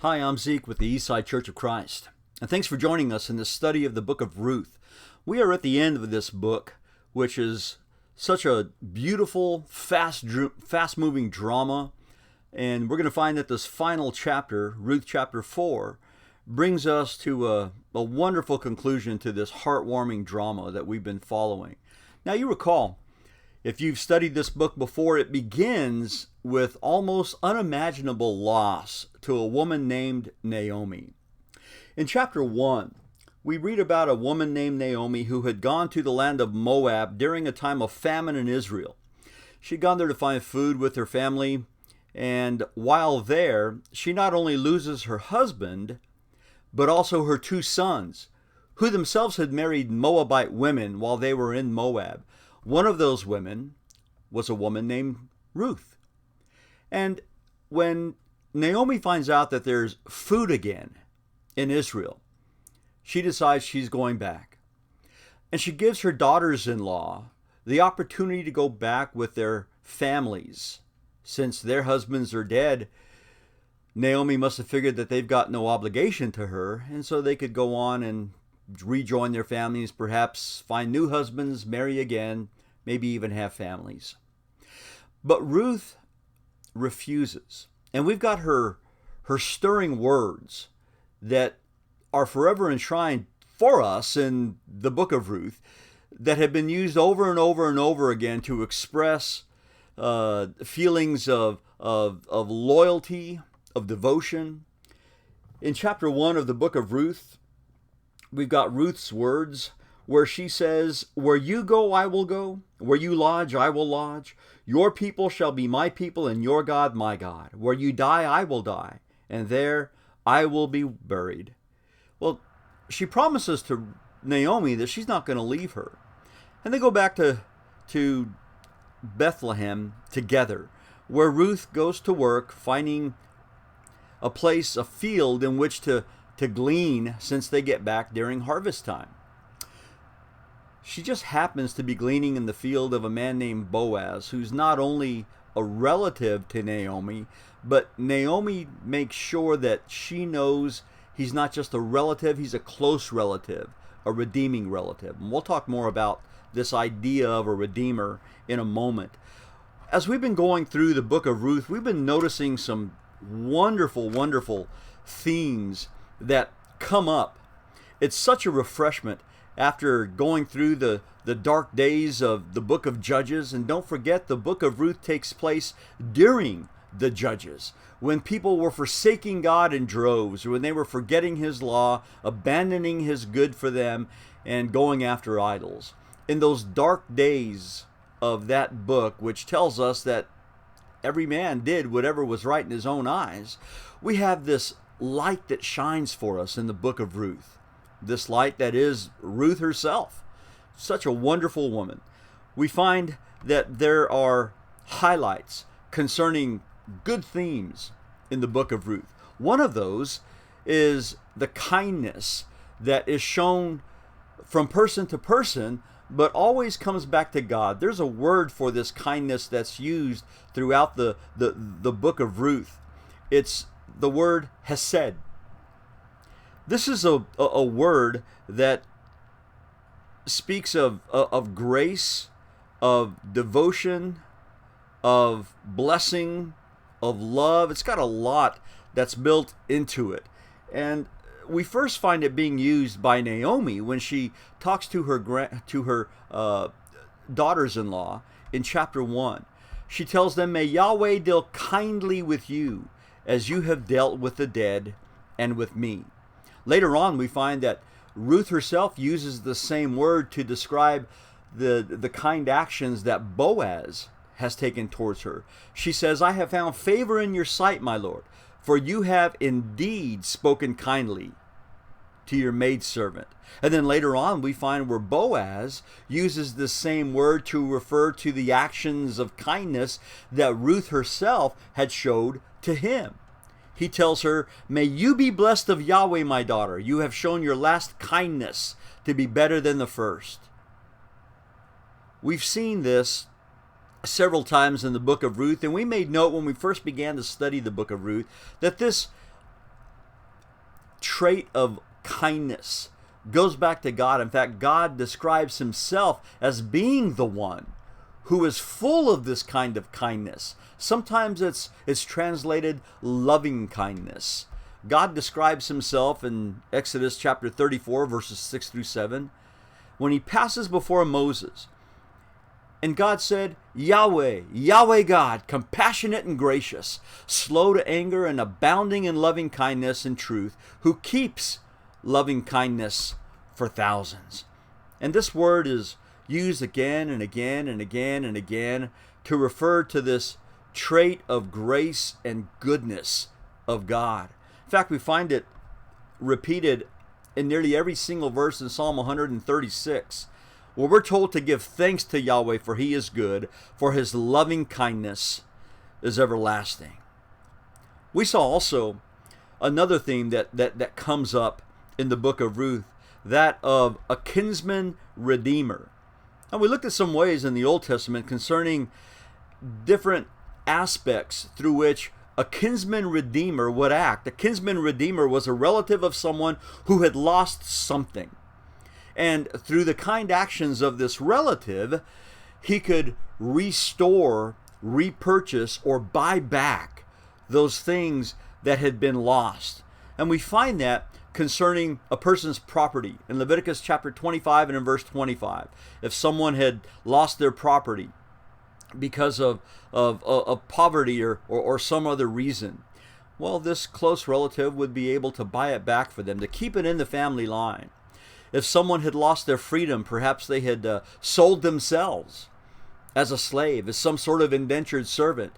Hi, I'm Zeke with the Eastside Church of Christ, and thanks for joining us in this study of the book of Ruth. We are at the end of this book, which is such a beautiful, fast-moving drama, and we're going to find that this final chapter, Ruth chapter 4, brings us to a wonderful conclusion to this heartwarming drama that we've been following. Now, you recall, if you've studied this book before, it begins with almost unimaginable loss to a woman named Naomi. In chapter 1, we read about a woman named Naomi who had gone to the land of Moab during a time of famine in Israel. She'd gone there to find food with her family, and while there, she not only loses her husband, but also her two sons, who themselves had married Moabite women while they were in Moab. One of those women was a woman named Ruth. And when Naomi finds out that there's food again in Israel, she decides she's going back. And she gives her daughters-in-law the opportunity to go back with their families. Since their husbands are dead, Naomi must have figured that they've got no obligation to her, and so they could go on and rejoin their families, perhaps find new husbands, marry again, maybe even have families. But Ruth refuses. And we've got her stirring words that are forever enshrined for us in the book of Ruth, that have been used over and over and over again to express feelings of loyalty, of devotion. In chapter 1 of the book of Ruth, we've got Ruth's words where she says, "Where you go, I will go. Where you lodge, I will lodge. Your people shall be my people, and your God, my God. Where you die, I will die, and there I will be buried." Well, she promises to Naomi that she's not going to leave her. And they go back to Bethlehem together, where Ruth goes to work, finding a place, a field in which to glean since they get back during harvest time. She just happens to be gleaning in the field of a man named Boaz, who's not only a relative to Naomi, but Naomi makes sure that she knows he's not just a relative, he's a close relative, a redeeming relative. And we'll talk more about this idea of a redeemer in a moment. As we've been going through the book of Ruth, we've been noticing some wonderful, wonderful themes that come up. It's such a refreshment after going through the dark days of the book of Judges. And don't forget, the book of Ruth takes place during the Judges, when people were forsaking God in droves, when they were forgetting his law, abandoning his good for them, and going after idols. In those dark days of that book, which tells us that every man did whatever was right in his own eyes, we have this light that shines for us in the book of Ruth. This light that is Ruth herself. Such a wonderful woman. We find that there are highlights concerning good themes in the book of Ruth. One of those is the kindness that is shown from person to person, but always comes back to God. There's a word for this kindness that's used throughout the book of Ruth. It's the word hesed. This is a word that speaks of grace, of devotion, of blessing, of love. It's got a lot that's built into it. And we first find it being used by Naomi when she talks to her daughters-in-law in chapter 1. She tells them, "May Yahweh deal kindly with you as you have dealt with the dead and with me." Later on, we find that Ruth herself uses the same word to describe the kind actions that Boaz has taken towards her. She says, "I have found favor in your sight, my Lord, for you have indeed spoken kindly to your maidservant." And then later on, we find where Boaz uses the same word to refer to the actions of kindness that Ruth herself had showed to him. He tells her, "May you be blessed of Yahweh, my daughter. You have shown your last kindness to be better than the first." We've seen this several times in the book of Ruth, and we made note when we first began to study the book of Ruth that this trait of kindness goes back to God. In fact, God describes himself as being the one who is full of this kind of kindness. Sometimes it's translated loving kindness. God describes himself in Exodus chapter 34, verses 6 through 7, when he passes before Moses. And God said, Yahweh, Yahweh God, compassionate and gracious, slow to anger and abounding in loving kindness and truth, who keeps loving kindness for thousands. And this word is used again and again and again and again to refer to this trait of grace and goodness of God. In fact, we find it repeated in nearly every single verse in Psalm 136, where we're told to give thanks to Yahweh, for he is good, for his loving kindness is everlasting. We saw also another theme that comes up in the book of Ruth, that of a kinsman redeemer. And we looked at some ways in the Old Testament concerning different aspects through which a kinsman redeemer would act. A kinsman redeemer was a relative of someone who had lost something. And through the kind actions of this relative, he could restore, repurchase, or buy back those things that had been lost. And we find that concerning a person's property in Leviticus chapter 25 and in verse 25. If someone had lost their property because of poverty or some other reason, well, this close relative would be able to buy it back for them, to keep it in the family line. If someone had lost their freedom, perhaps they had sold themselves as a slave, as some sort of indentured servant,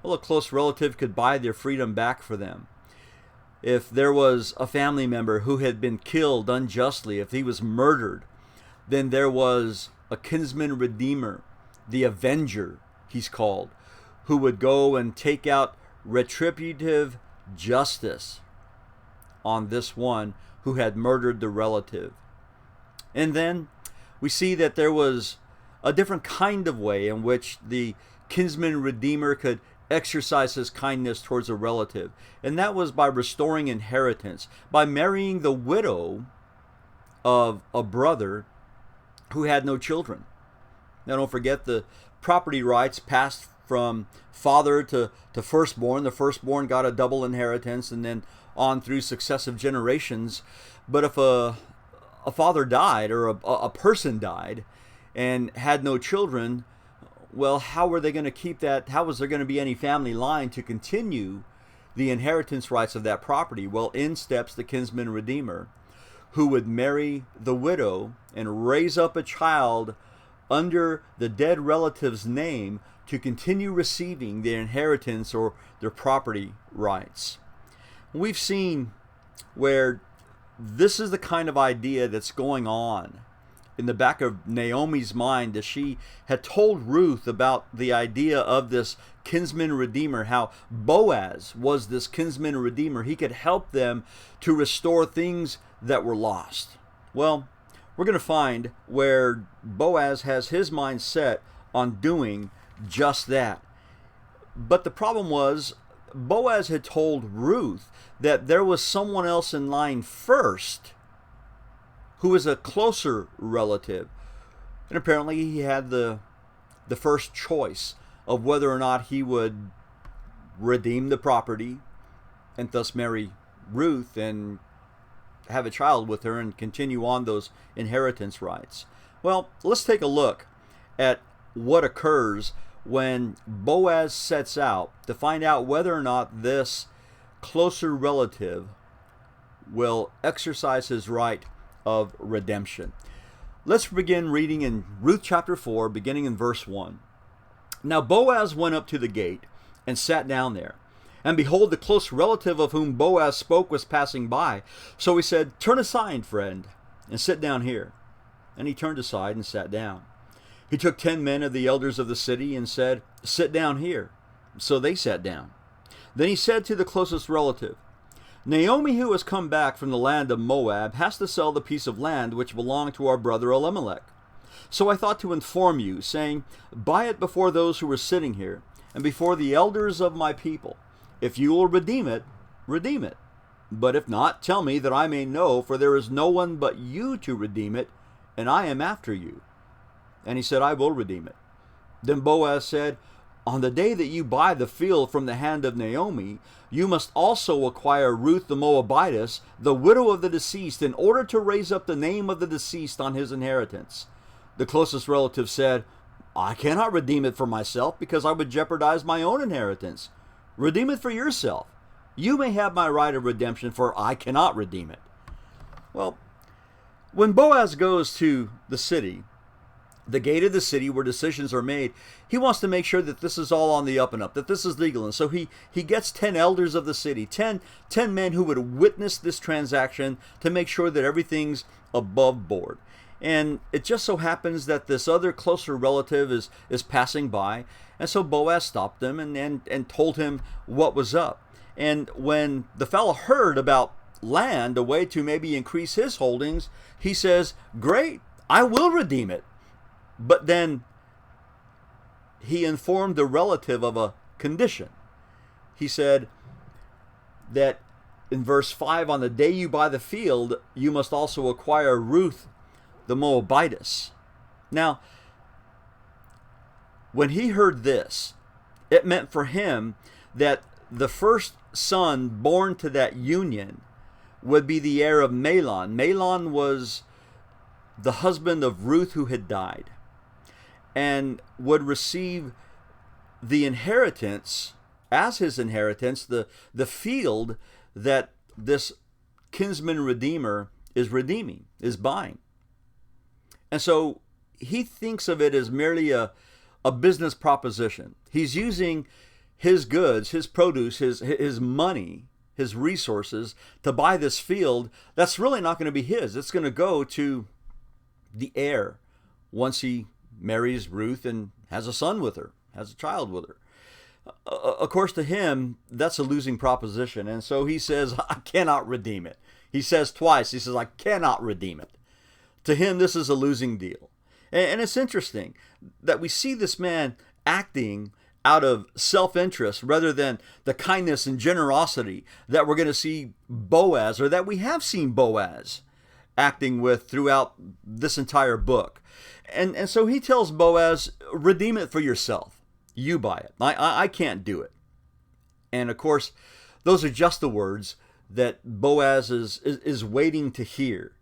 well, a close relative could buy their freedom back for them. If there was a family member who had been killed unjustly, if he was murdered, then there was a kinsman redeemer, the avenger, he's called, who would go and take out retributive justice on this one who had murdered the relative. And then we see that there was a different kind of way in which the kinsman redeemer could exercise his kindness towards a relative. And that was by restoring inheritance, by marrying the widow of a brother who had no children. Now don't forget, the property rights passed from father to firstborn. The firstborn got a double inheritance and then on through successive generations. But if a father died or a person died and had no children, well, how were they going to keep that? How was there going to be any family line to continue the inheritance rights of that property? Well, in steps the kinsman redeemer, who would marry the widow and raise up a child under the dead relative's name to continue receiving their inheritance or their property rights. We've seen where this is the kind of idea that's going on in the back of Naomi's mind as she had told Ruth about the idea of this kinsman redeemer, how Boaz was this kinsman redeemer. He could help them to restore things that were lost. Well, we're going to find where Boaz has his mind set on doing just that. But the problem was, Boaz had told Ruth that there was someone else in line first who was a closer relative. And apparently he had the first choice of whether or not he would redeem the property and thus marry Ruth and have a child with her and continue on those inheritance rights. Well, let's take a look at what occurs when Boaz sets out to find out whether or not this closer relative will exercise his right of redemption. Let's begin reading in Ruth chapter 4, beginning in verse 1. Now Boaz went up to the gate and sat down there. And behold, the close relative of whom Boaz spoke was passing by. So he said, "Turn aside, friend, and sit down here." And he turned aside and sat down. He took 10 men of the elders of the city and said, "Sit down here." So they sat down. Then he said to the closest relative, "Naomi, who has come back from the land of Moab, has to sell the piece of land which belonged to our brother Elimelech. So I thought to inform you, saying, buy it before those who are sitting here, and before the elders of my people. If you will redeem it, redeem it. But if not, tell me that I may know, for there is no one but you to redeem it, and I am after you. And he said, I will redeem it. Then Boaz said, on the day that you buy the field from the hand of Naomi, you must also acquire Ruth the Moabitess, the widow of the deceased, in order to raise up the name of the deceased on his inheritance. The closest relative said, I cannot redeem it for myself, because I would jeopardize my own inheritance. Redeem it for yourself. You may have my right of redemption, for I cannot redeem it. Well, when Boaz goes to the city, the gate of the city where decisions are made, he wants to make sure that this is all on the up and up, that this is legal. And so he gets 10 elders of the city, 10 men who would witness this transaction to make sure that everything's above board. And it just so happens that this other closer relative is passing by. And so Boaz stopped them and told him what was up. And when the fellow heard about land, a way to maybe increase his holdings, he says, great, I will redeem it. But then he informed the relative of a condition. He said that in verse 5, on the day you buy the field, you must also acquire Ruth the Moabitess. Now, when he heard this, it meant for him that the first son born to that union would be the heir of Mahlon. Mahlon was the husband of Ruth who had died, and would receive the inheritance, as his inheritance, the field that this kinsman redeemer is redeeming, is buying. And so he thinks of it as merely a business proposition. He's using his goods, his produce, his money, his resources to buy this field that's really not going to be his. It's going to go to the heir once he marries Ruth and has a son with her, has a child with her. Of course, to him, that's a losing proposition. And so he says, I cannot redeem it. He says twice, he says, I cannot redeem it. To him, this is a losing deal. And it's interesting that we see this man acting out of self-interest rather than the kindness and generosity that we're going to see Boaz, or that we have seen Boaz acting with throughout this entire book. And so he tells Boaz, redeem it for yourself. You buy it. I can't do it. And of course, those are just the words that Boaz is waiting to hear.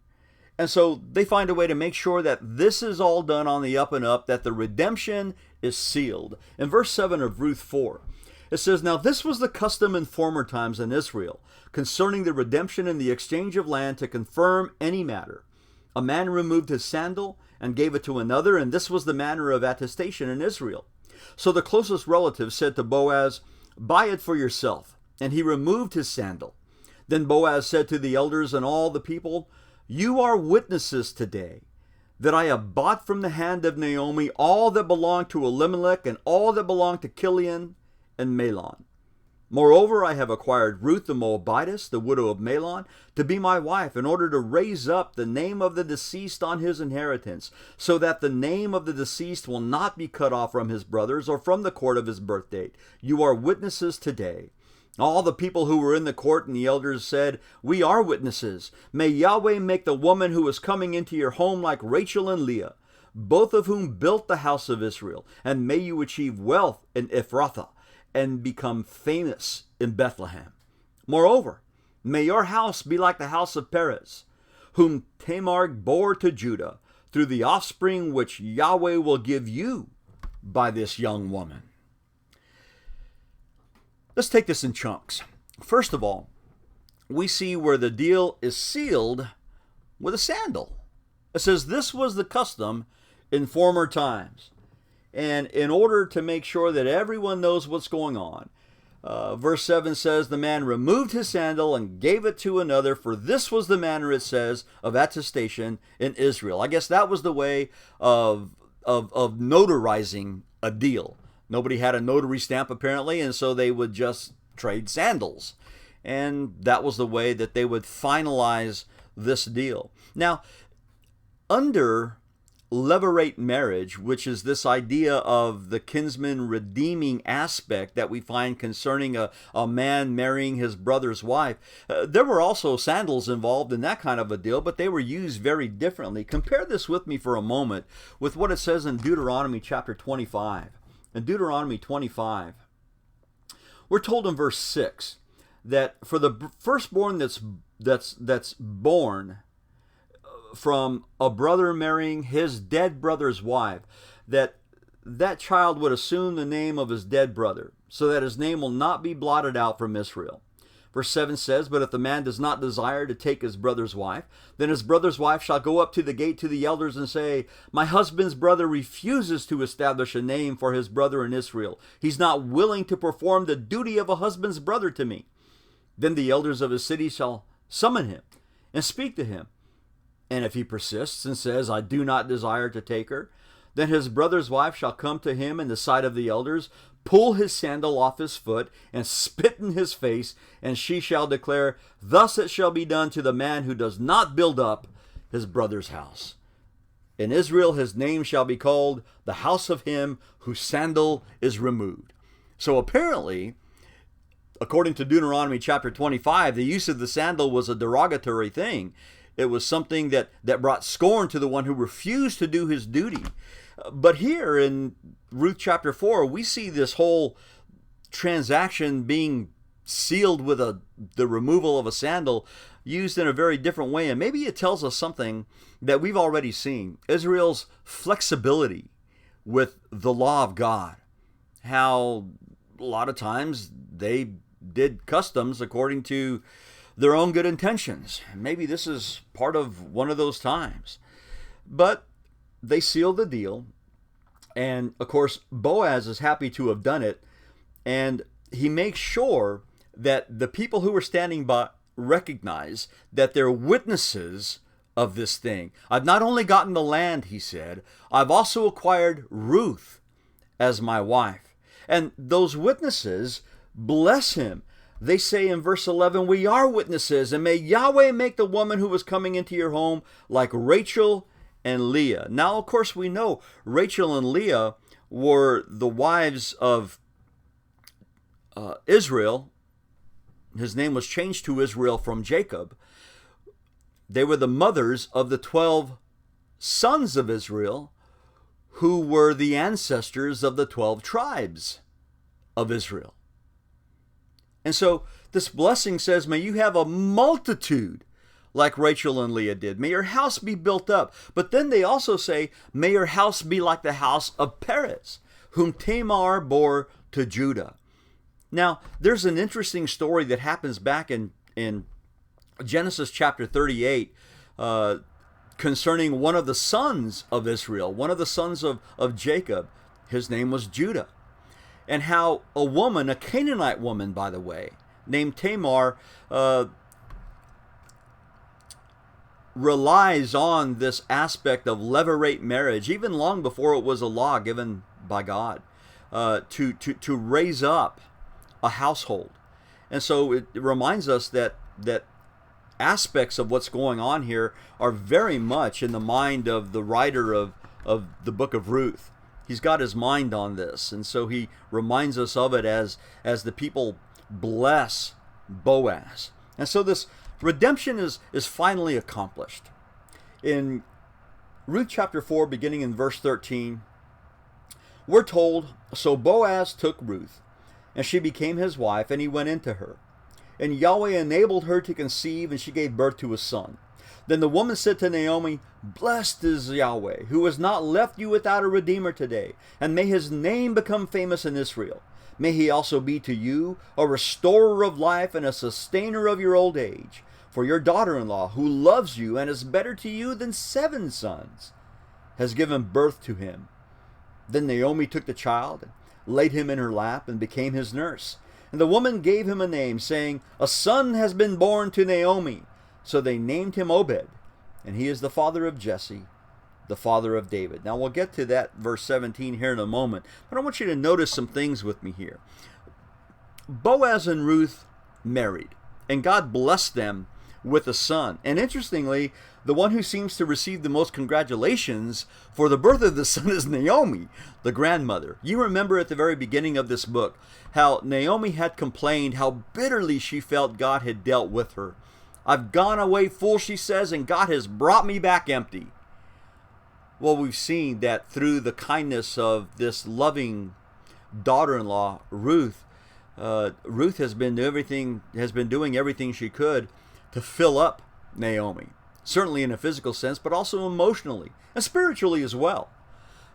And so they find a way to make sure that this is all done on the up and up, that the redemption is sealed. In verse 7 of Ruth 4, it says, now this was the custom in former times in Israel, concerning the redemption and the exchange of land to confirm any matter. A man removed his sandal and gave it to another, and this was the manner of attestation in Israel. So the closest relative said to Boaz, buy it for yourself. And he removed his sandal. Then Boaz said to the elders and all the people, you are witnesses today that I have bought from the hand of Naomi all that belonged to Elimelech and all that belonged to Chilion and Mahlon. Moreover, I have acquired Ruth the Moabitess, the widow of Mahlon, to be my wife, in order to raise up the name of the deceased on his inheritance, so that the name of the deceased will not be cut off from his brothers or from the court of his birth date. You are witnesses today. All the people who were in the court and the elders said, we are witnesses. May Yahweh make the woman who is coming into your home like Rachel and Leah, both of whom built the house of Israel, and may you achieve wealth in Ephrathah, and become famous in Bethlehem. Moreover, may your house be like the house of Perez, whom Tamar bore to Judah, through the offspring which Yahweh will give you by this young woman. Let's take this in chunks. First of all, we see where the deal is sealed with a sandal. It says this was the custom in former times. And in order to make sure that everyone knows what's going on, verse 7 says, the man removed his sandal and gave it to another, for this was the manner, it says, of attestation in Israel. I guess that was the way of notarizing a deal. Nobody had a notary stamp, apparently, and so they would just trade sandals. And that was the way that they would finalize this deal. Now, under levirate marriage, which is this idea of the kinsman redeeming aspect that we find concerning a man marrying his brother's wife. There were also sandals involved in that kind of a deal, but they were used very differently. Compare this with me for a moment with what it says in Deuteronomy chapter 25. In Deuteronomy 25, we're told in verse 6 that for the firstborn that's born from a brother marrying his dead brother's wife, that child would assume the name of his dead brother, so that his name will not be blotted out from Israel. Verse 7 says, "But if the man does not desire to take his brother's wife, then his brother's wife shall go up to the gate to the elders and say, 'My husband's brother refuses to establish a name for his brother in Israel. He's not willing to perform the duty of a husband's brother to me.' Then the elders of his city shall summon him and speak to him. And if he persists and says, 'I do not desire to take her,' then his brother's wife shall come to him in the sight of the elders, pull his sandal off his foot, and spit in his face, and she shall declare, 'Thus it shall be done to the man who does not build up his brother's house. In Israel his name shall be called the house of him whose sandal is removed.'" So apparently, according to Deuteronomy chapter 25, the use of the sandal was a derogatory thing. It was something that brought scorn to the one who refused to do his duty. But here in Ruth chapter 4, we see this whole transaction being sealed with the removal of a sandal used in a very different way. And maybe it tells us something that we've already seen. Israel's flexibility with the law of God. How a lot of times they did customs according to their own good intentions. Maybe this is part of one of those times. But they sealed the deal. And of course, Boaz is happy to have done it. And he makes sure that the people who were standing by recognize that they're witnesses of this thing. "I've not only gotten the land," he said, "I've also acquired Ruth as my wife." And those witnesses bless him. They say in verse 11, "We are witnesses, and may Yahweh make the woman who was coming into your home like Rachel and Leah." Now, of course, we know Rachel and Leah were the wives of Israel. His name was changed to Israel from Jacob. They were the mothers of the 12 sons of Israel, who were the ancestors of the 12 tribes of Israel. And so this blessing says, may you have a multitude like Rachel and Leah did. May your house be built up. But then they also say, may your house be like the house of Perez, whom Tamar bore to Judah. Now, there's an interesting story that happens back in Genesis chapter 38 concerning one of the sons of Israel, one of the sons of Jacob. His name was Judah. And how a woman, a Canaanite woman, by the way, named Tamar, relies on this aspect of levirate marriage, even long before it was a law given by God, to raise up a household. And so it reminds us that aspects of what's going on here are very much in the mind of the writer of the book of Ruth. He's got his mind on this, and so he reminds us of it as the people bless Boaz. And so this redemption is finally accomplished. In Ruth chapter 4, beginning in verse 13, we're told, so Boaz took Ruth, and she became his wife, and he went into her. And Yahweh enabled her to conceive, and she gave birth to a son. Then the woman said to Naomi, blessed is Yahweh, who has not left you without a redeemer today, and may his name become famous in Israel. May he also be to you a restorer of life and a sustainer of your old age. For your daughter-in-law, who loves you and is better to you than 7 sons, has given birth to him. Then Naomi took the child and laid him in her lap and became his nurse. And the woman gave him a name, saying, a son has been born to Naomi. So they named him Obed, and he is the father of Jesse, the father of David. Now we'll get to that verse 17 here in a moment, but I want you to notice some things with me here. Boaz and Ruth married, and God blessed them with a son. And interestingly, the one who seems to receive the most congratulations for the birth of the son is Naomi, the grandmother. You remember at the very beginning of this book how Naomi had complained how bitterly she felt God had dealt with her. I've gone away full, she says, and God has brought me back empty. Well, we've seen that through the kindness of this loving daughter-in-law, Ruth. Ruth has been doing everything she could to fill up Naomi, certainly in a physical sense, but also emotionally and spiritually as well.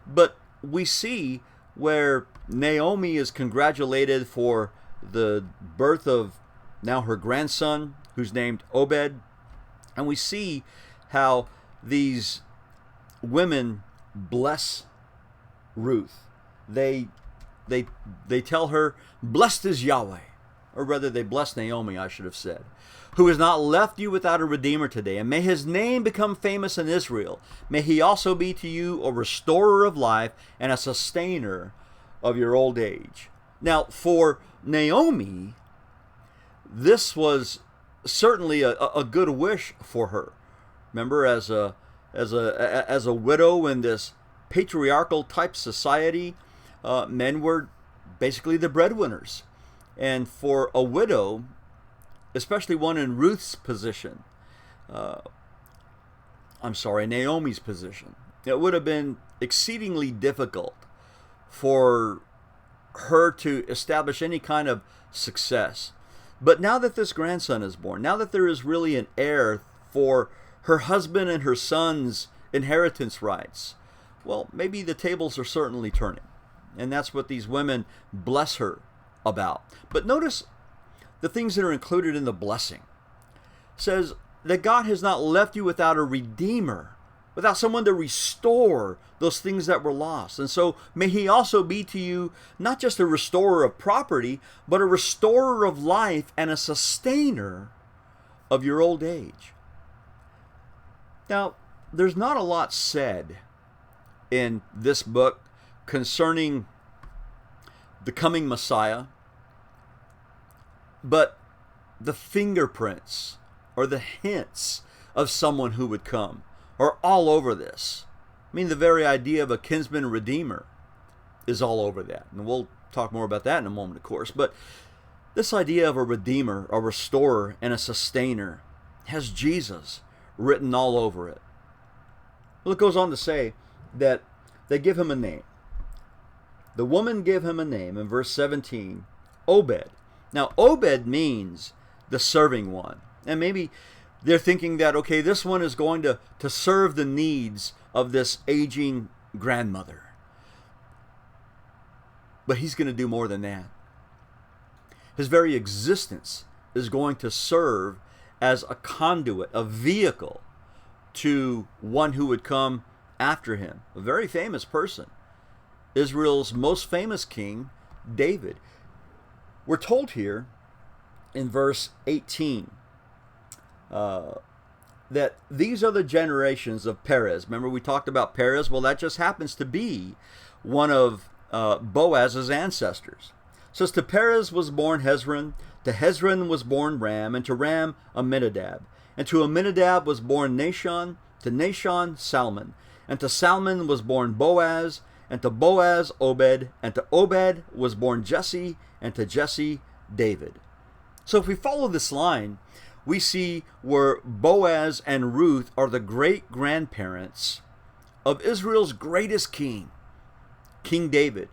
But we see where Naomi is congratulated for the birth of now her grandson, who's named Obed, and we see how these women bless Ruth. They tell her, "Blessed is Yahweh," or rather they bless Naomi, I should have said, "who has not left you without a redeemer today, and may his name become famous in Israel. May he also be to you a restorer of life and a sustainer of your old age." Now, for Naomi, this was certainly a good wish for her. Remember, as a widow in this patriarchal type society, men were basically the breadwinners. And for a widow, especially one in Ruth's position, Naomi's position, it would have been exceedingly difficult for her to establish any kind of success. But now that this grandson is born, now that there is really an heir for her husband and her son's inheritance rights, well, maybe the tables are certainly turning. And that's what these women bless her about. But notice the things that are included in the blessing. It says that God has not left you without a redeemer, without someone to restore those things that were lost. And so may he also be to you not just a restorer of property, but a restorer of life and a sustainer of your old age. Now, there's not a lot said in this book concerning the coming Messiah, but the fingerprints or the hints of someone who would come are all over this. I mean, the very idea of a kinsman redeemer is all over that. And we'll talk more about that in a moment, of course. But this idea of a redeemer, a restorer, and a sustainer has Jesus written all over it. Well, it goes on to say that they give him a name. The woman gave him a name in verse 17, Obed. Now, Obed means the serving one. And maybe they're thinking that, okay, this one is going to serve the needs of this aging grandmother. But he's going to do more than that. His very existence is going to serve as a conduit, a vehicle to one who would come after him. A very famous person. Israel's most famous king, David. We're told here in verse 18 that these are the generations of Perez. Remember we talked about Perez? Well, that just happens to be one of Boaz's ancestors. It says, to Perez was born Hezron, to Hezron was born Ram, and to Ram Amminadab. And to Amminadab was born Nahshon, to Nahshon Salmon. And to Salmon was born Boaz, and to Boaz Obed, and to Obed was born Jesse, and to Jesse David. So if we follow this line, we see where Boaz and Ruth are the great-grandparents of Israel's greatest king, King David,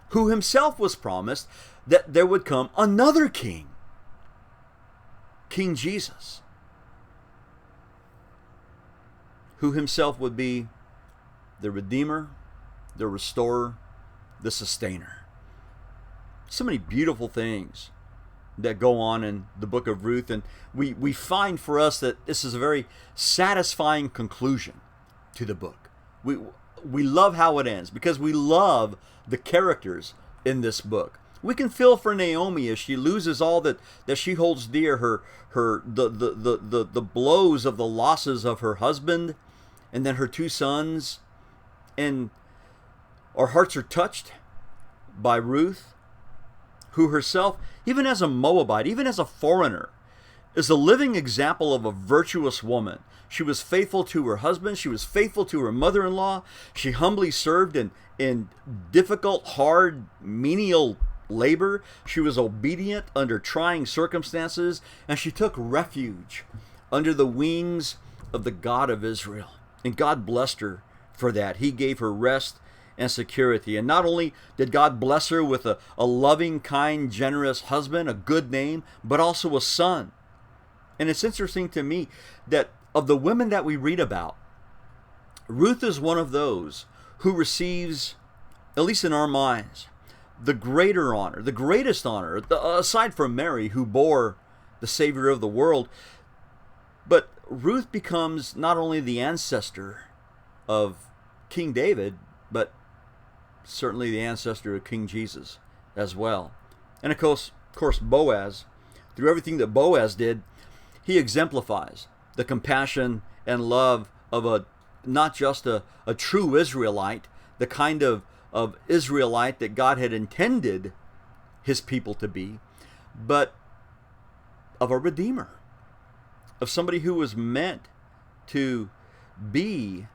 who himself was promised that there would come another king, King Jesus, who himself would be the Redeemer, the Restorer, the Sustainer. So many beautiful things that go on in the book of Ruth, and we find for us that this is a very satisfying conclusion to the book. We love how it ends because we love the characters in this book. We can feel for Naomi as she loses all that she holds dear, the blows of the losses of her husband and then her two sons, and our hearts are touched by Ruth, who herself, even as a Moabite, even as a foreigner, is a living example of a virtuous woman. She was faithful to her husband. She was faithful to her mother-in-law. She humbly served in difficult, hard, menial labor. She was obedient under trying circumstances, and she took refuge under the wings of the God of Israel. And God blessed her for that. He gave her rest and security. And not only did God bless her with a loving, kind, generous husband, a good name, but also a son. And it's interesting to me that of the women that we read about, Ruth is one of those who receives, at least in our minds, the greater honor, the greatest honor, aside from Mary, who bore the Savior of the world. But Ruth becomes not only the ancestor of King David, but certainly the ancestor of King Jesus as well. And of course, Boaz, through everything that Boaz did, he exemplifies the compassion and love of not just a true Israelite, the kind of Israelite that God had intended his people to be, but of a redeemer, of somebody who was meant to be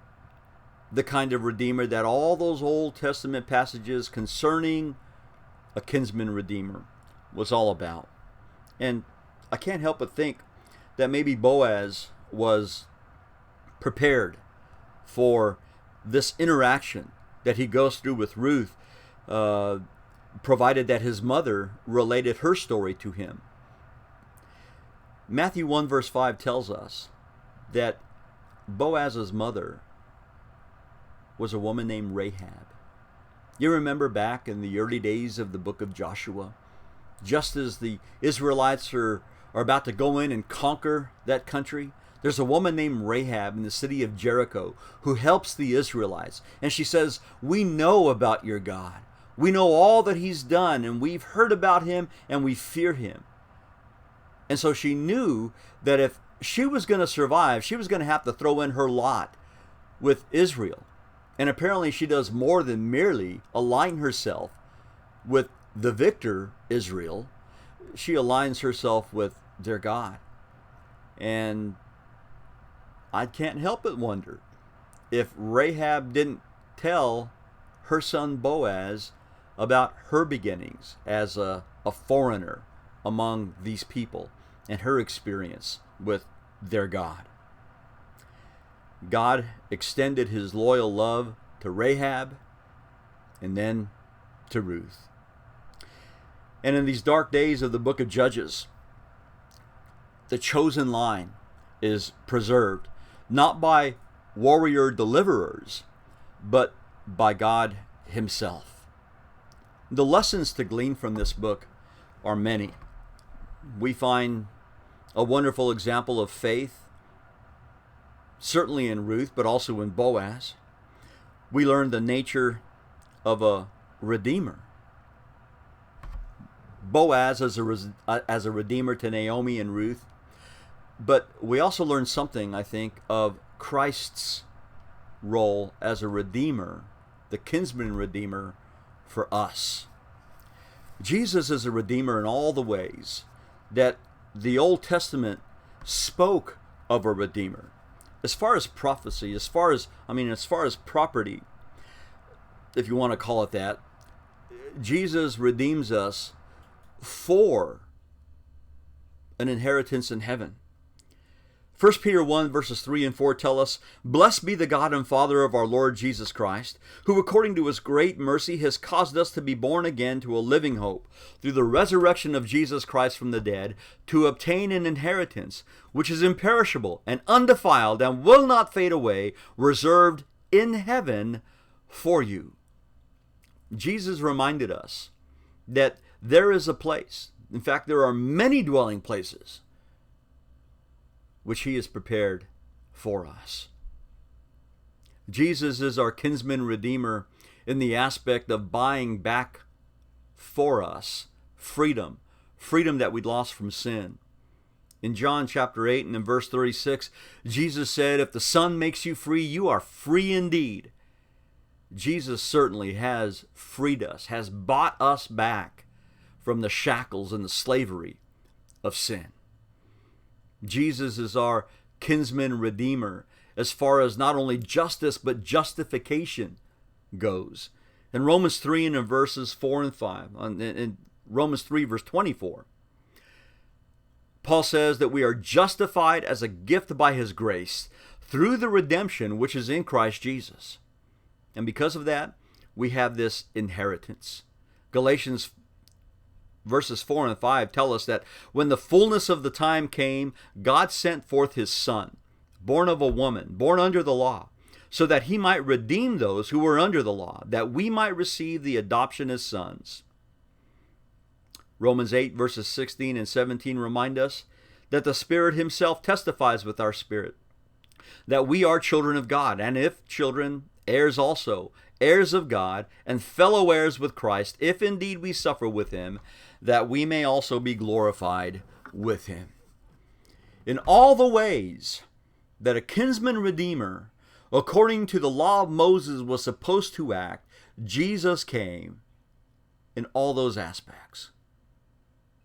the kind of redeemer that all those Old Testament passages concerning a kinsman redeemer was all about. And I can't help but think that maybe Boaz was prepared for this interaction that he goes through with Ruth, provided that his mother related her story to him. Matthew 1 verse 5 tells us that Boaz's mother was a woman named Rahab. You remember back in the early days of the book of Joshua, just as the Israelites are about to go in and conquer that country, there's a woman named Rahab in the city of Jericho who helps the Israelites. And she says, "We know about your God. We know all that he's done, and we've heard about him, and we fear him." And so she knew that if she was going to survive, she was going to have to throw in her lot with Israel. And apparently she does more than merely align herself with the victor, Israel. She aligns herself with their God. And I can't help but wonder if Rahab didn't tell her son Boaz about her beginnings as a foreigner among these people and her experience with their God. God extended his loyal love to Rahab and then to Ruth. And in these dark days of the book of Judges, the chosen line is preserved, not by warrior deliverers, but by God himself. The lessons to glean from this book are many. We find a wonderful example of faith, certainly in Ruth, but also in Boaz. We learn the nature of a redeemer. Boaz as a redeemer to Naomi and Ruth. But we also learn something, I think, of Christ's role as a redeemer, the kinsman redeemer for us. Jesus is a redeemer in all the ways that the Old Testament spoke of a redeemer. As far as prophecy, as far as property, if you want to call it that, Jesus redeems us for an inheritance in heaven. 1 Peter 1 verses 3 and 4 tell us, "Blessed be the God and Father of our Lord Jesus Christ, who according to his great mercy has caused us to be born again to a living hope, through the resurrection of Jesus Christ from the dead, to obtain an inheritance, which is imperishable and undefiled and will not fade away, reserved in heaven for you." Jesus reminded us that there is a place, in fact, there are many dwelling places, which he has prepared for us. Jesus is our kinsman redeemer in the aspect of buying back for us freedom that we'd lost from sin. In John chapter 8 and in verse 36, Jesus said, "If the Son makes you free, you are free indeed." Jesus certainly has freed us, has bought us back from the shackles and the slavery of sin. Jesus is our kinsman redeemer as far as not only justice but justification goes. In Romans 3 and in verses 4 and 5, in Romans 3 verse 24, Paul says that we are justified as a gift by his grace through the redemption which is in Christ Jesus. And because of that, we have this inheritance. Galatians verses 4 and 5 tell us that when the fullness of the time came, God sent forth his Son, born of a woman, born under the law, so that he might redeem those who were under the law, that we might receive the adoption as sons. Romans 8 verses 16 and 17 remind us that the Spirit himself testifies with our spirit that we are children of God, and if children, heirs also, heirs of God, and fellow heirs with Christ, if indeed we suffer with him, that we may also be glorified with him. In all the ways that a kinsman redeemer, according to the law of Moses, was supposed to act, Jesus came in all those aspects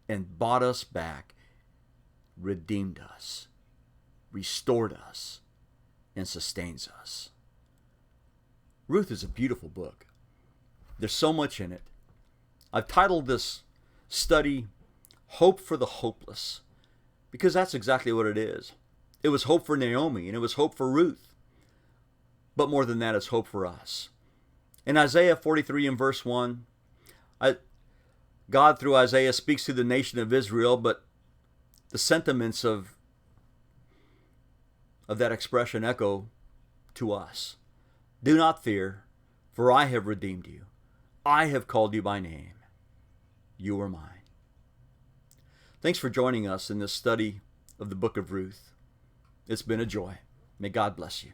and bought us back, redeemed us, restored us, and sustains us. Ruth is a beautiful book. There's so much in it. I've titled this study, Hope for the Hopeless, because that's exactly what it is. It was hope for Naomi, and it was hope for Ruth. But more than that, it's hope for us. In Isaiah 43 and verse 1, God through Isaiah speaks to the nation of Israel, but the sentiments of that expression echo to us. Do not fear, for I have redeemed you. I have called you by name. You are mine. Thanks for joining us in this study of the book of Ruth. It's been a joy. May God bless you.